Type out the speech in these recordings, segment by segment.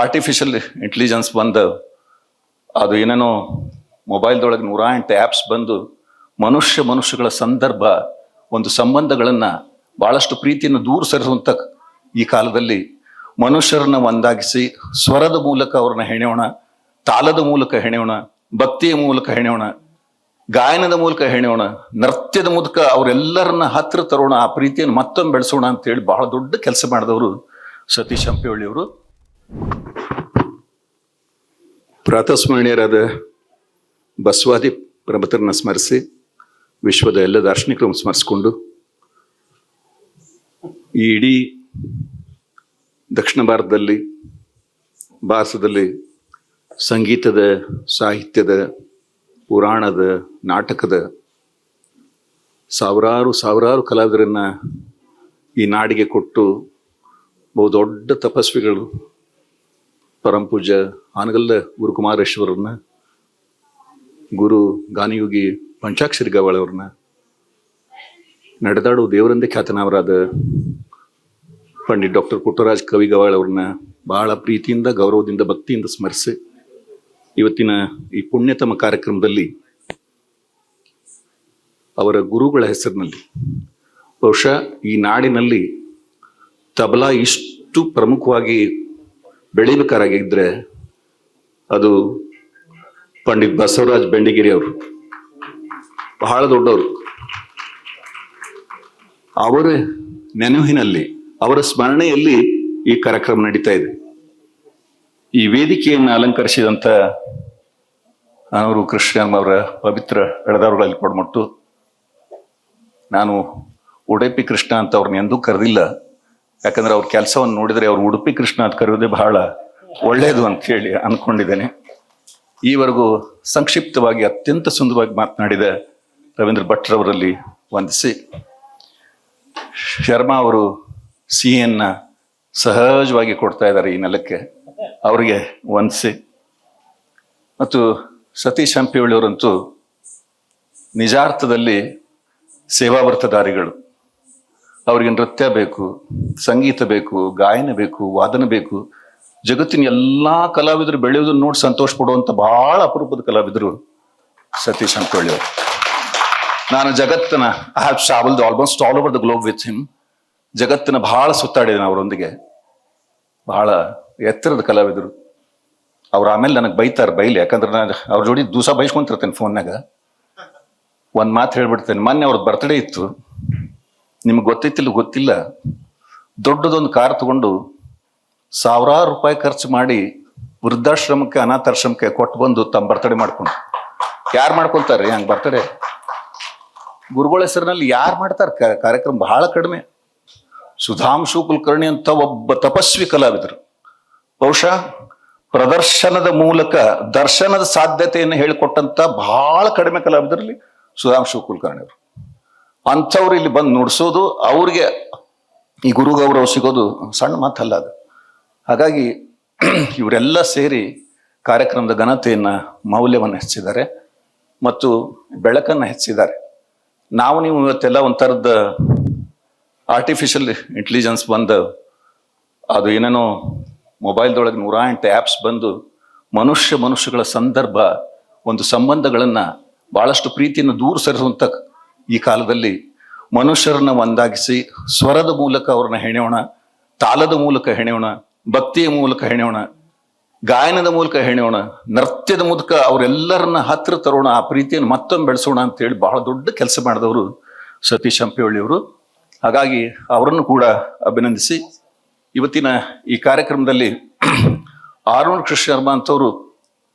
Artificial intelligence ಬಂದು ಅದು ಏನೇನೋ ಮೊಬೈಲ್ದೊಳಗೆ 108 ಆ್ಯಪ್ಸ್ ಬಂದು ಮನುಷ್ಯಗಳ ಸಂದರ್ಭ ಒಂದು ಸಂಬಂಧಗಳನ್ನು ಭಾಳಷ್ಟು ಪ್ರೀತಿಯನ್ನು ದೂರ ಸರಿಸುವಂಥ ಈ ಕಾಲದಲ್ಲಿ ಮನುಷ್ಯರನ್ನ ಒಂದಾಗಿಸಿ ಸ್ವರದ ಮೂಲಕ ಅವ್ರನ್ನ ಹೆಣೆಯೋಣ, ತಾಳದ ಮೂಲಕ ಹೆಣೆಯೋಣ, ಭಕ್ತಿಯ ಮೂಲಕ ಹೆಣೆಯೋಣ, ಗಾಯನದ ಮೂಲಕ ಹೆಣೆಯೋಣ, ನೃತ್ಯದ ಮೂಲಕ ಅವರೆಲ್ಲರನ್ನ ಹತ್ತಿರ ತರೋಣ, ಆ ಪ್ರೀತಿಯನ್ನು ಮತ್ತೊಮ್ಮೆ ಬೆಳೆಸೋಣ ಅಂತೇಳಿ ಬಹಳ ದೊಡ್ಡ ಕೆಲಸ ಮಾಡಿದವರು ಸತೀಶ್ ಹಂಪಿಹೊಳ್ಳಿಯವರು. ಪ್ರಾತಸ್ಮರಣೀಯರಾದ ಬಸವಾದಿ ಪ್ರಭುತರನ್ನ ಸ್ಮರಿಸಿ ವಿಶ್ವದ ಎಲ್ಲ ದಾರ್ಶನಿಕರನ್ನು ಸ್ಮರಿಸಿಕೊಂಡು ಈ ಇಡೀ ದಕ್ಷಿಣ ಭಾರತದಲ್ಲಿ ಸಂಗೀತದ, ಸಾಹಿತ್ಯದ, ಪುರಾಣದ, ನಾಟಕದ ಸಾವಿರಾರು ಕಲಾವಿದರನ್ನ ಈ ನಾಡಿಗೆ ಕೊಟ್ಟು ಬಹುದೊಡ್ಡ ತಪಸ್ವಿಗಳು ಪರಮಪೂಜ್ಯ ಆನಗಲ್ಲ ಗುರುಕುಮಾರೇಶ್ವರರನ್ನ, ಗುರು ಗಾನಯೋಗಿ ಪಂಚಾಕ್ಷರಿ ಗವಾಳವ್ರನ್ನ, ನಡೆದಾಡುವ ದೇವರಂದೇ ಖ್ಯಾತನಾವರಾದ ಪಂಡಿತ್ ಡಾಕ್ಟರ್ ಪುಟ್ಟರಾಜ್ ಕವಿ ಗವಾಳ್ ಅವ್ರನ್ನ ಬಹಳ ಪ್ರೀತಿಯಿಂದ, ಗೌರವದಿಂದ, ಭಕ್ತಿಯಿಂದ ಸ್ಮರಿಸಿ ಇವತ್ತಿನ ಈ ಪುಣ್ಯತಮ ಕಾರ್ಯಕ್ರಮದಲ್ಲಿ ಅವರ ಗುರುಗಳ ಹೆಸರಿನಲ್ಲಿ ಬಹುಶಃ ಈ ನಾಡಿನಲ್ಲಿ ತಬಲಾ ಇಷ್ಟು ಪ್ರಮುಖವಾಗಿ ಬೆಳಿಬೇಕಾಗಿದ್ರೆ ಅದು ಪಂಡಿತ್ ಬಸವರಾಜ್ ಬೆಂಡಿಗೇರಿ ಅವರು. ಬಹಳ ದೊಡ್ಡವರು. ಅವರ ನೆನಪಿನಲ್ಲಿ, ಅವರ ಸ್ಮರಣೆಯಲ್ಲಿ ಈ ಕಾರ್ಯಕ್ರಮ ನಡೀತಾ ಇದೆ. ಈ ವೇದಿಕೆಯನ್ನು ಅಲಂಕರಿಸಿದಂಥ ಅವರು ಕೃಷ್ಣ ಅವರ ಪವಿತ್ರ ಎಳೆದವರಲ್ಲಿ ಕೊಡ್ಮಟ್ಟು, ನಾನು ಉಡುಪಿ ಕೃಷ್ಣ ಅಂತ ಅವ್ರನ್ನ ಎಂದೂ ಕರೆದಿಲ್ಲ. ಯಾಕಂದ್ರೆ ಅವ್ರ ಕೆಲಸವನ್ನು ನೋಡಿದರೆ ಅವ್ರು ಉಡುಪಿ ಕೃಷ್ಣ ಅಂತ ಕರೆಯೋದೇ ಬಹಳ ಒಳ್ಳೆಯದು ಅಂತ ಹೇಳಿ ಅಂದ್ಕೊಂಡಿದ್ದೇನೆ. ಈವರೆಗೂ ಸಂಕ್ಷಿಪ್ತವಾಗಿ ಅತ್ಯಂತ ಸುಂದರವಾಗಿ ಮಾತನಾಡಿದ ರವೀಂದ್ರ ಭಟ್ರವರಲ್ಲಿ ವಂದಿಸಿ, ಶರ್ಮಾ ಅವರು ಸಿಹಿಯನ್ನ ಸಹಜವಾಗಿ ಕೊಡ್ತಾ ಇದ್ದಾರೆ ಈ ನೆಲಕ್ಕೆ, ಅವರಿಗೆ ವಂದಿಸಿ, ಮತ್ತು ಸತೀಶ್ ಹಂಪಿಹೊಳ್ಳಿಯವರಂತೂ ನಿಜಾರ್ಥದಲ್ಲಿ ಸೇವಾವರ್ತಧಾರಿಗಳು. ಅವರಿಗೆ ನೃತ್ಯ ಬೇಕು, ಸಂಗೀತ ಬೇಕು, ಗಾಯನ ಬೇಕು, ವಾದನ ಬೇಕು. ಜಗತ್ತಿನ ಎಲ್ಲಾ ಕಲಾವಿದರು ಬೆಳೆಯೋದನ್ನು ನೋಡಿ ಸಂತೋಷ ಪಡುವಂತ ಬಹಳ ಅಪರೂಪದ ಕಲಾವಿದರು ಸತೀಶ್ ಹಂಪಿಹೊಳ್ಳಿಯವರು. ನಾನು ಜಗತ್ತಿನ I have travelled almost all over the globe with him. ಜಗತ್ತಿನ ಬಹಳ ಸುತ್ತಾಡಿದ್ದೇನೆ ಅವರೊಂದಿಗೆ. ಬಹಳ ಎತ್ತರದ ಕಲಾವಿದರು ಅವ್ರು. ಆಮೇಲೆ ನನಗೆ ಬೈಲಿ, ಯಾಕಂದ್ರೆ ನಾನು ಅವ್ರ ಜೋಡಿ ದಿವಸ ಬೈಸ್ಕೊಂತಿರ್ತೇನೆ ಫೋನ್ನಾಗ. ಒಂದು ಮಾತು ಹೇಳ್ಬಿಡ್ತೇನೆ. ಮೊನ್ನೆ ಅವ್ರದ್ದು ಬರ್ತ್ಡೇ ಇತ್ತು, ನಿಮ್ಗೆ ಗೊತ್ತಿಲ್ಲ, ದೊಡ್ಡದೊಂದು ಕಾರ್ ತಗೊಂಡು ಸಾವಿರಾರು ರೂಪಾಯಿ ಖರ್ಚು ಮಾಡಿ ವೃದ್ಧಾಶ್ರಮಕ್ಕೆ, ಅನಾಥಾಶ್ರಮಕ್ಕೆ ಕೊಟ್ಟು ಬಂದು ತಮ್ಮ ಬರ್ತಡೇ ಮಾಡ್ಕೊಂಡು. ಯಾರು ಮಾಡ್ಕೊಳ್ತಾರೆ ಹಂಗೆ ಬರ್ತಡೇ? ಗುರುಗಳ ಹೆಸರಿನಲ್ಲಿ ಯಾರು ಮಾಡ್ತಾರೆ ಕಾರ್ಯಕ್ರಮ? ಬಹಳ ಕಡಿಮೆ. ಸುಧಾಂಶು ಕುಲಕರ್ಣಿ ಅಂತ ಒಬ್ಬ ತಪಸ್ವಿ ಕಲಾವಿದರು, ಬಹುಶಃ ಪ್ರದರ್ಶನದ ಮೂಲಕ ದರ್ಶನದ ಸಾಧ್ಯತೆಯನ್ನು ಹೇಳಿಕೊಟ್ಟಂತ ಬಹಳ ಕಡಿಮೆ ಕಲಾವಿದರಲ್ಲಿ ಸುಧಾಂಶು ಕುಲಕರ್ಣಿ ಅವರು. ಅಂಥವ್ರು ಇಲ್ಲಿ ಬಂದು ನುಡಿಸೋದು, ಅವ್ರಿಗೆ ಈ ಗುರು ಗೌರವ ಸಿಗೋದು ಸಣ್ಣ ಮಾತಲ್ಲ ಅದು. ಹಾಗಾಗಿ ಇವರೆಲ್ಲ ಸೇರಿ ಕಾರ್ಯಕ್ರಮದ ಘನತೆಯನ್ನ, ಮೌಲ್ಯವನ್ನು ಹೆಚ್ಚಿದ್ದಾರೆ ಮತ್ತು ಬೆಳಕನ್ನು ಹೆಚ್ಚಿದ್ದಾರೆ. ನೀವು ಇವತ್ತೆಲ್ಲ ಒಂಥರದ ಆರ್ಟಿಫಿಷಿಯಲ್ ಇಂಟೆಲಿಜೆನ್ಸ್ ಬಂದು ಅದು ಏನೇನೋ ಮೊಬೈಲ್ದೊಳಗೆ 108 ಆ್ಯಪ್ಸ್ ಬಂದು ಮನುಷ್ಯಗಳ ಸಂದರ್ಭ ಒಂದು ಸಂಬಂಧಗಳನ್ನು ಭಾಳಷ್ಟು ಪ್ರೀತಿಯನ್ನು ದೂರ ಸರಿಸುವಂಥ ಈ ಕಾಲದಲ್ಲಿ ಮನುಷ್ಯರನ್ನ ಒಂದಾಗಿಸಿ ಸ್ವರದ ಮೂಲಕ ಅವ್ರನ್ನ ಹೆಣೆಯೋಣ, ತಾಳದ ಮೂಲಕ ಹೆಣೆಯೋಣ, ಭಕ್ತಿಯ ಮೂಲಕ ಹೆಣೆಯೋಣ, ಗಾಯನದ ಮೂಲಕ ಹೆಣೆಯೋಣ, ನೃತ್ಯದ ಮೂಲಕ ಅವರೆಲ್ಲರನ್ನ ಹತ್ತಿರ ತರೋಣ, ಆ ಪ್ರೀತಿಯನ್ನು ಮತ್ತೊಮ್ಮೆ ಬೆಳೆಸೋಣ ಅಂತೇಳಿ ಬಹಳ ದೊಡ್ಡ ಕೆಲಸ ಮಾಡಿದವರು ಸತೀಶ್ ಹಂಪಿಹೊಳ್ಳಿಯವರು. ಹಾಗಾಗಿ ಅವರನ್ನು ಕೂಡ ಅಭಿನಂದಿಸಿ ಇವತ್ತಿನ ಈ ಕಾರ್ಯಕ್ರಮದಲ್ಲಿ ಆರುಣ್ ಕೃಷ್ಣ ಶರ್ಮಾ ಅಂತವರು,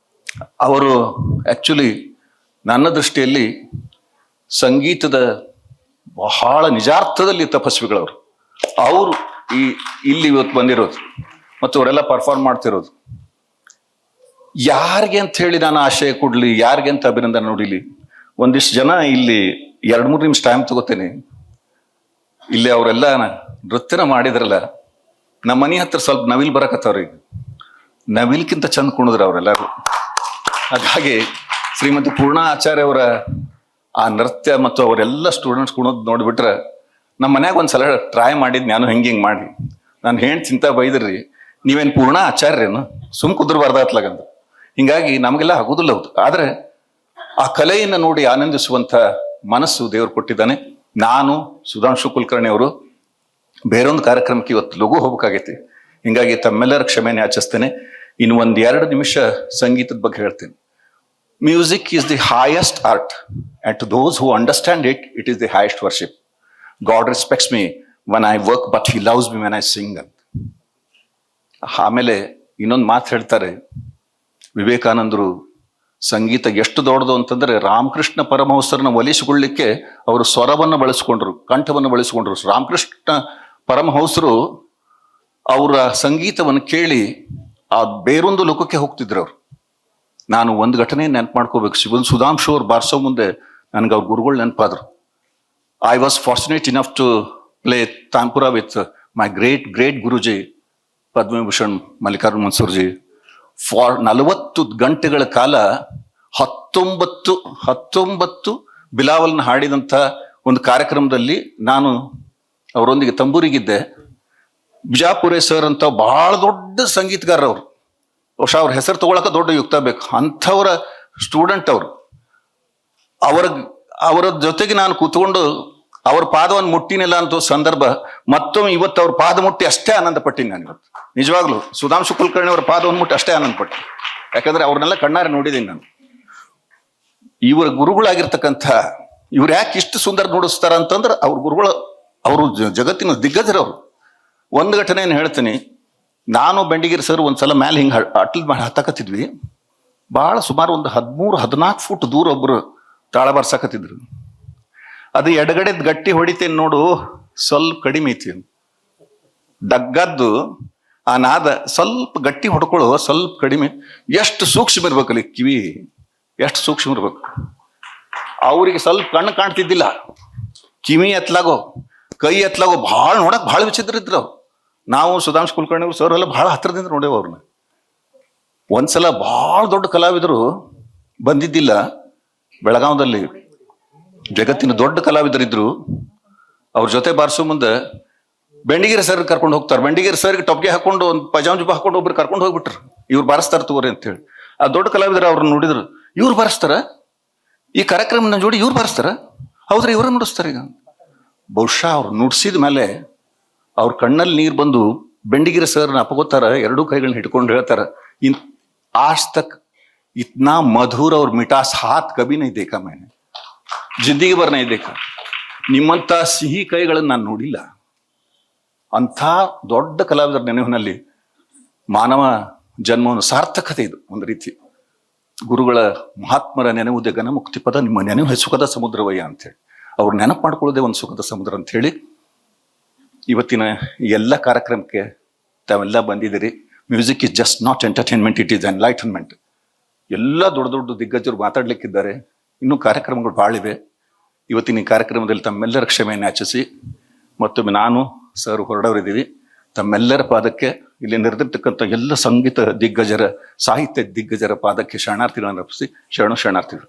ಅವರು ಆ್ಯಕ್ಚುಲಿ ನನ್ನ ದೃಷ್ಟಿಯಲ್ಲಿ ಸಂಗೀತದ ಬಹಳ ನಿಜಾರ್ಥದಲ್ಲಿ ತಪಸ್ವಿಗಳವರು. ಅವರು ಇಲ್ಲಿ ಇವತ್ತು ಬಂದಿರೋದು ಮತ್ತು ಅವರೆಲ್ಲ ಪರ್ಫಾರ್ಮ್ ಮಾಡ್ತಿರೋದು. ಯಾರಿಗೆ ಅಂತ ಹೇಳಿ ನಾನು ಆಶಯ ಕೊಡ್ಲಿ, ಯಾರಿಗೆ ಅಂತ ಅಭಿನಂದನೆ ನೋಡಿಲಿ. ಒಂದಿಷ್ಟು ಜನ ಇಲ್ಲಿ 2-3 ನಿಮಿಷ ಟೈಮ್ ತಗೋತೇನೆ. ಇಲ್ಲಿ ಅವರೆಲ್ಲ ನೃತ್ಯನ ಮಾಡಿದ್ರಲ್ಲ, ನಮ್ಮ ಮನೆ ಹತ್ರ ಸ್ವಲ್ಪ ನವಿಲ್ ಬರಕತ್ತವ್ರಿಗೆ, ನವಿಲ್ಕಿಂತ ಚಂದ ಕುಣಿದ್ರು ಅವರೆಲ್ಲರೂ. ಹಾಗಾಗಿ ಶ್ರೀಮತಿ ಪೂರ್ಣ ಆಚಾರ್ಯ ಅವರ ಆ ನೃತ್ಯ ಮತ್ತು ಅವರೆಲ್ಲ ಸ್ಟೂಡೆಂಟ್ಸ್ ಕುಣೋದು ನೋಡಿಬಿಟ್ರೆ, ನಮ್ಮ ಮನ್ಯಾಗ ಒಂದ್ಸಲ ಟ್ರೈ ಮಾಡಿದ್ ನಾನು ಹಿಂಗೆ ಮಾಡಿ. ನಾನು ಹೆಂಡ್ತಿ ಚಿಂತ ಬೈದ್ರಿ, ನೀವೇನು ಪೂರ್ಣ ಆಚಾರ್ಯರೇನು ಸುಮ್ ಕುದುರಬಾರ್ದಾತ್ಲಾಗಂದು. ಹಿಂಗಾಗಿ ನಮಗೆಲ್ಲ ಆಗೋದಿಲ್ಲ ಹೌದು. ಆದ್ರೆ ಆ ಕಲೆಯನ್ನು ನೋಡಿ ಆನಂದಿಸುವಂತ ಮನಸ್ಸು ದೇವರು ಕೊಟ್ಟಿದ್ದಾನೆ. ನಾನು ಸುಧಾಂಶು ಕುಲಕರ್ಣಿ ಅವರು ಬೇರೊಂದು ಕಾರ್ಯಕ್ರಮಕ್ಕೆ ಇವತ್ತು ಲಘು ಹೋಗ್ಬೇಕಾಗೈತಿ. ಹಿಂಗಾಗಿ ತಮ್ಮೆಲ್ಲರ ಕ್ಷಮೆಯನ್ನು ಯಾಚಿಸ್ತೇನೆ. ಇನ್ನು 1-2 ನಿಮಿಷ ಸಂಗೀತದ ಬಗ್ಗೆ ಹೇಳ್ತೇನೆ. Music is the highest art and to those who understand it, it is the highest worship. God respects me when I work but he loves me when I sing ಅಂತ. ಆಮೇಲೆ ಇನ್ನೊಂದು ಮಾತು ಹೇಳ್ತಾರೆ ವಿವೇಕಾನಂದರು, ಸಂಗೀತ ಎಷ್ಟು ದೊಡ್ಡದು ಅಂತಂದ್ರೆ ರಾಮಕೃಷ್ಣ ಪರಮಹಂಸರನ್ನ ಒಲಿಸಿಕೊಳ್ಳಿಕ್ಕೆ ಅವರು ಸ್ವರವನ್ನು ಬಳಸಿಕೊಂಡ್ರು, ಕಂಠವನ್ನು ಬಳಸಿಕೊಂಡ್ರು. ರಾಮಕೃಷ್ಣ ಪರಮಹಂಸರು ಅವರ ಸಂಗೀತವನ್ನು ಕೇಳಿ ಆ ಬೇರೊಂದು ಲೋಕಕ್ಕೆ ಹೋಗ್ತಿದ್ರು ಅವರು. ನಾನು ಒಂದು ಘಟನೆ ನೆನಪು ಮಾಡ್ಕೋಬೇಕು. ಸುಧಾಂಶು ಅವ್ರು ಬಾರಿಸೋ ಮುಂದೆ ನನಗೆ ಅವ್ರ ಗುರುಗಳು ನೆನಪಾದ್ರು. I was fortunate enough to play tanpura with my great guruji Padma Bhushan Mallikarjun Mansurji. 40 ಗಂಟೆಗಳ ಕಾಲ 19 ಬಿಲಾವಲ್ನ ಹಾಡಿದಂಥ ಒಂದು ಕಾರ್ಯಕ್ರಮದಲ್ಲಿ ನಾನು ಅವರೊಂದಿಗೆ ತಂಬೂರಿಗಿದ್ದೆ. ಬಿಜಾಪುರೆ ಸರ್ ಅಂತ ಬಹಳ ದೊಡ್ಡ ಸಂಗೀತಗಾರ ಅವರು. ಬಹುಶಃ ಅವ್ರ ಹೆಸರು ತಗೊಳಕ ದೊಡ್ಡ ಯುಕ್ತ ಬೇಕು, ಅಂಥವರ ಸ್ಟೂಡೆಂಟ್ ಅವರು. ಅವರ ಜೊತೆಗೆ ನಾನು ಕೂತ್ಕೊಂಡು ಅವ್ರ ಪಾದವನ್ನು ಮುಟ್ಟಿನಿಲ್ಲ ಅಂತ ಸಂದರ್ಭ ಮತ್ತೊಮ್ಮೆ ಇವತ್ತು ಅವ್ರ ಪಾದ ಮುಟ್ಟಿ ಅಷ್ಟೇ ಆನಂದ ಪಟ್ಟಿನಿ ನಾನು ಇವತ್ತು. ನಿಜವಾಗ್ಲೂ ಸುಧಾಂಶು ಕುಲಕರ್ಣಿ ಅವ್ರ ಪಾದವನ್ನು ಮುಟ್ಟಿ ಅಷ್ಟೇ ಆನಂದ ಪಟ್ಟಿ. ಯಾಕಂದ್ರೆ ಅವ್ರನ್ನೆಲ್ಲ ಕಣ್ಣಾರೆ ನೋಡಿದ್ದೀನಿ ನಾನು. ಇವರ ಗುರುಗಳಾಗಿರ್ತಕ್ಕಂಥ ಇವ್ರು ಯಾಕೆ ಇಷ್ಟು ಸುಂದರ ನುಡಿಸ್ತಾರ ಅಂತಂದ್ರೆ ಅವ್ರ ಗುರುಗಳು, ಅವರು ಜಗತ್ತಿನ ದಿಗ್ಗಜರವರು. ಒಂದು ಘಟನೆಯನ್ನು ಹೇಳ್ತೀನಿ. ನಾನು ಬೆಂಡಿಗಿರಿ ಸರ್ ಒಂದ್ಸಲ ಮ್ಯಾಲೆ ಹಿಂಗೆ ಅಟ್ಲದ ಮಾಡಿ ಹತ್ತಕತ್ತಿದ್ವಿ. ಭಾಳ ಸುಮಾರು ಒಂದು 13-14 ಫುಟ್ ದೂರ ಒಬ್ಬರು ತಾಳ ಬಾರ್ಸಕತ್ತಿದ್ರು. ಅದು ಎಡಗಡೆದ್ ಗಟ್ಟಿ ಹೊಡಿತೇನೆ ನೋಡು, ಸ್ವಲ್ಪ ಕಡಿಮೆ ಐತಿ. ಡಗ್ಗದ್ದು ಆ ನಾದ ಸ್ವಲ್ಪ ಗಟ್ಟಿ ಹೊಡ್ಕೊಳ್ಳೋ, ಸ್ವಲ್ಪ ಕಡಿಮೆ. ಎಷ್ಟು ಸೂಕ್ಷ್ಮ ಇರ್ಬೇಕಲ್ಲಿ ಕಿವಿ, ಎಷ್ಟು ಸೂಕ್ಷ್ಮ ಇರ್ಬೇಕು. ಅವ್ರಿಗೆ ಸ್ವಲ್ಪ ಕಣ್ಣು ಕಾಣ್ತಿದ್ದಿಲ್ಲ, ಕಿವಿ ಎತ್ಲಾಗೋ, ಕೈ ಎತ್ಲಾಗೋ, ಭಾಳ ನೋಡಕ್ ಭಾಳ ವಿಚಿತ್ರ ಇದ್ರು. ನಾವು ಸುಧಾಂಶು ಕುಲಕರ್ಣಿ ಅವ್ರು ಸರ್ ಎಲ್ಲ ಭಾಳ ಹತ್ತಿರದಿಂದ ನೋಡೇವು ಅವ್ರನ್ನ. ಒಂದ್ಸಲ ಭಾಳ ದೊಡ್ಡ ಕಲಾವಿದರು ಬಂದಿದ್ದಿಲ್ಲ ಬೆಳಗಾವದಲ್ಲಿ, ಜಗತ್ತಿನ ದೊಡ್ಡ ಕಲಾವಿದರಿದ್ರು. ಅವ್ರ ಜೊತೆ ಬಾರಿಸೋ ಮುಂದೆ ಬೆಂಡಿಗಿರಿ ಸರ್ ಕರ್ಕೊಂಡು ಹೋಗ್ತಾರೆ. ಬೆಂಡಿಗಿರಿ ಸರ್ಗೆ ಟೊಪ್ಗೆ ಹಾಕೊಂಡು ಒಂದು ಪಜಾಮ್ ಜುಬ ಹಾಕೊಂಡು ಒಬ್ರು ಕರ್ಕೊಂಡು ಹೋಗ್ಬಿಟ್ರು. ಇವ್ರು ಬಾರಿಸ್ತಾರ ತಗೋರಿ ಅಂತೇಳಿ. ಆ ದೊಡ್ಡ ಕಲಾವಿದರು ಅವ್ರನ್ನ ನೋಡಿದ್ರು. ಇವ್ರು ಬಾರಿಸ್ತಾರ, ಈ ಕಾರ್ಯಕ್ರಮನ ಜೋಡಿ ಇವ್ರು ಬಾರಿಸ್ತಾರ, ಹೌದ್ರಿ ಇವ್ರ ನುಡಿಸ್ತಾರೆ ಈಗ. ಬಹುಶಃ ಅವ್ರು ನುಡ್ಸಿದ ಮೇಲೆ ಅವ್ರ ಕಣ್ಣಲ್ಲಿ ನೀರು ಬಂದು ಬೆಂಡಿಗಿರಿ ಸರ್ನ ಅಪಗೋತಾರ, ಎರಡೂ ಕೈಗಳನ್ನ ಹಿಡ್ಕೊಂಡು ಹೇಳ್ತಾರ, ಆಜ್ ತಕ್ ಇತ್ನಾ ಮಧುರ ಅವ್ರ ಮಿಠಾಸ್ ಹಾತ್ ಕಬಿ ನೈ ದೇಖಾ मैंने, ಜಿಂದಗಿ ಭರ್ ನೈ ದೇಖಾ. ನಿಮ್ಮಂತ ಸಿಹಿ ಕೈಗಳನ್ನು ನಾನು ನೋಡಿಲ್ಲ. ಅಂಥ ದೊಡ್ಡ ಕಲಾವಿದರ ನೆನಪಿನಲ್ಲಿ ಮಾನವ ಜನ್ಮವನ್ನು ಸಾರ್ಥಕತೆ ಇದು ಒಂದು ರೀತಿ. ಗುರುಗಳ ಮಹಾತ್ಮರ ನೆನವುದೇ ಘನ ಮುಕ್ತಿ ಪದ, ನಿಮ್ಮ ನೆನವು ಸುಖದ ಸಮುದ್ರವಯ್ಯ ಅಂತೇಳಿ ಅವ್ರು ನೆನಪು ಮಾಡ್ಕೊಳ್ಳೋದೇ ಒಂದು ಸುಖದ ಸಮುದ್ರ ಅಂತ ಹೇಳಿ ಇವತ್ತಿನ ಎಲ್ಲ ಕಾರ್ಯಕ್ರಮಕ್ಕೆ ತಾವೆಲ್ಲ ಬಂದಿದ್ದೀರಿ. Music is just not entertainment, it is enlightenment. ಎಲ್ಲ ದೊಡ್ಡ ದೊಡ್ಡ ದಿಗ್ಗಜರು ಮಾತಾಡ್ಲಿಕ್ಕಿದ್ದಾರೆ, ಇನ್ನೂ ಕಾರ್ಯಕ್ರಮಗಳು ಭಾಳಿವೆ. ಇವತ್ತಿನ ಈ ಕಾರ್ಯಕ್ರಮದಲ್ಲಿ ತಮ್ಮೆಲ್ಲರ ಕ್ಷಮೆಯನ್ನು ಯಾಚಿಸಿ ಮತ್ತೊಮ್ಮೆ ನಾನು ಸರ್ ಹೊರಡವರಿದ್ದೀವಿ. ತಮ್ಮೆಲ್ಲರ ಪಾದಕ್ಕೆ, ಇಲ್ಲಿ ನೆರೆದಿರ್ತಕ್ಕಂಥ ಎಲ್ಲ ಸಂಗೀತ ದಿಗ್ಗಜರ, ಸಾಹಿತ್ಯ ದಿಗ್ಗಜರ ಪಾದಕ್ಕೆ ಶರಣಾರ್ಥಿಗಳನ್ನು ಅರ್ಪಿಸಿ ಶರಣಾರ್ಥಿಗಳು.